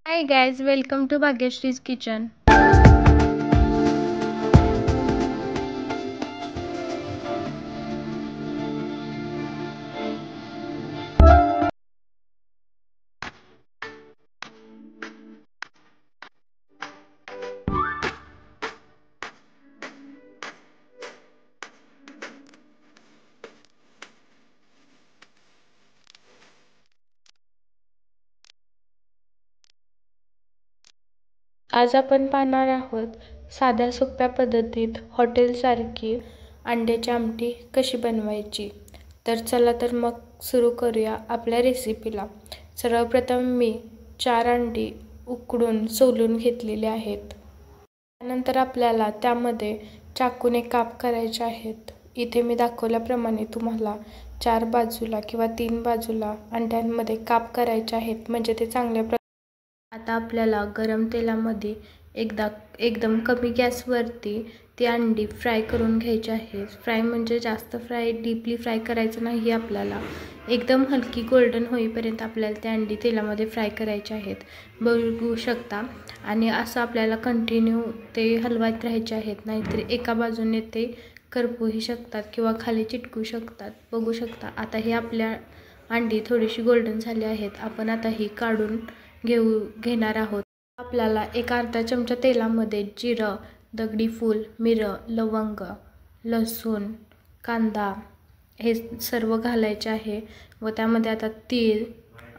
Hi guys, welcome to Bhagyashree's Kitchen. आज आपण पाहणार आहोत साध्या सोप्या पद्धतीत हॉटेलसारखी अंड्याची आमटी कशी बनवायची। तर चला तर मग सुरू करूया आपल्या रेसिपीला। सर्वप्रथम मी 4 अंडी उकडून सोलून घेतलेली आहेत। त्यानंतर आपल्याला त्यामध्ये चाकूने काप करायचे आहेत। इथे मी दाखवल्याप्रमाणे तुम्हाला 4 बाजूला किंवा 3 बाजूला अंड्यांमध्ये काप करायचे आहेत, म्हणजे ते चांगल्या आता आपल्याला गरम तेलामध्ये एकदम कमी गॅसवरती ती अंडी फ्राय करून घ्यायची आहेत। फ्राय म्हणजे जास्त फ्राय डीपली फ्राय करायचं नाही आपल्याला, एकदम हलकी गोल्डन होईपर्यंत आपल्याला ती अंडी तेलामध्ये फ्राय करायची आहेत, बघू शकता। आणि असं आपल्याला कंटिन्यू ते हलवत राहायचे आहेत, नाहीतर एका बाजूने ते करपूही शकतात किंवा खाली चिटकू शकतात, बघू शकता। आता ही आपल्या अंडी थोडीशी गोल्डन झाली आहेत, आपण आता ही काढून घेणार आहोत। आपल्याला एक अर्धा चमचा तेलामध्ये जिरं, दगडी फूल, मिरं, लवंग, लसूण, कांदा हे सर्व घालायचे आहे व त्यामध्ये आता तीळ,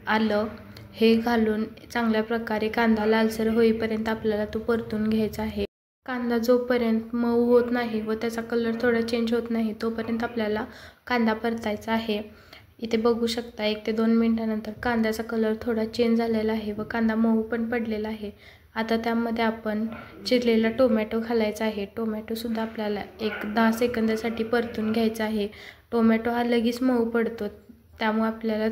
आलं हे घालून चांगल्या प्रकारे कांदा लालसर होईपर्यंत आपल्याला तो परतून घ्यायचा आहे। कांदा जोपर्यंत मऊ होत नाही व त्याचा कलर थोडा चेंज होत नाही तोपर्यंत आपल्याला कांदा परतायचा आहे। इथे बघू शकता 1 ते 2 मिनिटांनंतर कांद्याचा कलर थोडा चेंज झालेला आहे व कांदा मऊ पण पडलेला आहे। आता त्यामध्ये आपण चिरलेला टोमॅटो घालायचा आहे। टोमॅटो सुद्धा आपल्याला 10 सेकंदासाठी परतून घ्यायचा आहे। टोमॅटो हा लगेच मऊ पडतो, त्यामुळे आपल्याला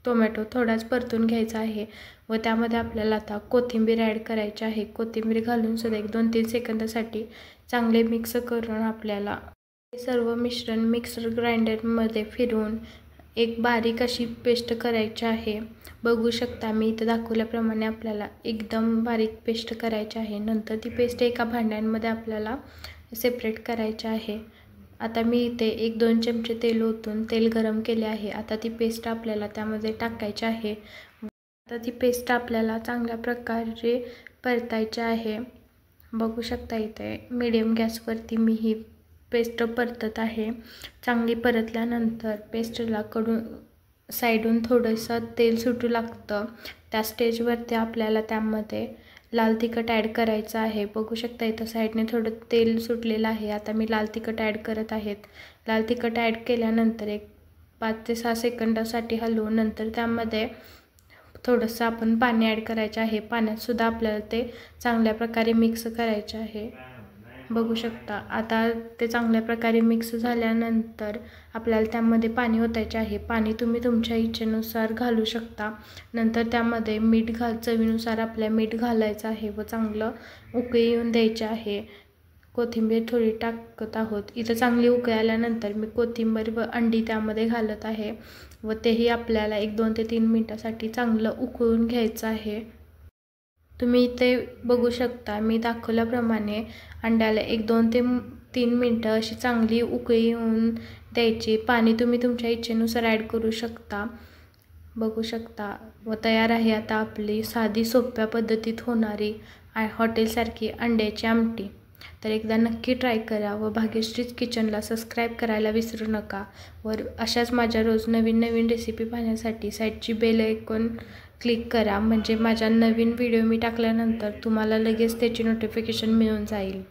टोमॅटो थोडाच परतून घ्यायचा आहे व त्यामध्ये आपल्याला आता कोथिंबीर ॲड करायची आहे। कोथिंबीर घालून सुद्धा 1-2-3 सेकंदासाठी चांगले मिक्स करून आपल्याला हे सर्व मिश्रण मिक्सर ग्राइंडरमध्ये फिरवून एक बारीक अशी पेस्ट करायची आहे। बघू शकता मी इथे दाखवल्याप्रमाणे आपल्याला एकदम बारीक पेस्ट करायची आहे। नंतर ती पेस्ट एका भांड्यामध्ये आपल्याला सेपरेट करायची आहे। आता मी इथे 1-2 चमचे तेल ओतून तेल गरम केले आहे। आता ती पेस्ट आपल्याला त्यामध्ये टाकायची आहे। आता ती पेस्ट आपल्याला चांगल्या प्रकारे परतायची आहे। बघू शकता इथे मीडियम गॅसवरती मी ही पेस्ट परतत आहे। चांगली परतल्यानंतर पेस्टला साईडून थोडंसं तेल सुटू लागतं, त्या स्टेजवरती आपल्याला त्यामध्ये लाल तिखट ॲड करायचं आहे। बघू शकता इथं साईडने थोडं तेल सुटलेलं आहे। आता मी लाल तिखट ॲड करत आहेत। लाल तिखट ॲड केल्यानंतर एक 5 ते 6 सेकंदासाठी हलवून नंतर त्यामध्ये थोडंसं आपण पाणी ॲड करायचं आहे। पाण्यातसुद्धा आपल्याला ते चांगल्या प्रकारे मिक्स करायचे आहे। बघू शकता आता ते चांगल्या प्रकारे मिक्स झाल्यानंतर आपल्याला त्यामध्ये पाणी ओतायचे आहे। पाणी तुम्ही तुमच्या इच्छेनुसार घालू शकता। नंतर त्यामध्ये चवीनुसार आपल्या मीठ घालायचं आहे व चांगलं उकळी येऊन द्यायची आहे। कोथिंबीर थोडी टाकत आहोत। इथं चांगली उकळी आल्यानंतर मी कोथिंबीर व अंडी त्यामध्ये घालत आहे व तेही आपल्याला 1-2 ते 3 मिनिटासाठी चांगलं उकळून घ्यायचं आहे। तुम्ही इथे बघू शकता मी दाखवल्याप्रमाणे अंड्याला 1-2 ते 3 मिनिटं अशी चांगली उकळी येऊन द्यायची। पाणी तुम्ही तुमच्या इच्छेनुसार ॲड करू शकता, बघू शकता। व तयार आहे आता आपली साधी सोप्या पद्धतीत होणारी हॉटेलसारखी अंड्याची आमटी। तर एकदा नक्की ट्राय करा व भाग्यश्रीज किचनला सबस्क्राईब करायला विसरू नका। व अशाच माझ्या रोज नवीन रेसिपी पाहण्यासाठी साईडची बेल आयकॉन क्लिक करा, म्हणजे माझ्या नवीन व्हिडिओ मी टाकल्यानंतर तुम्हाला लगेच त्याची नोटिफिकेशन मिळून जाईल।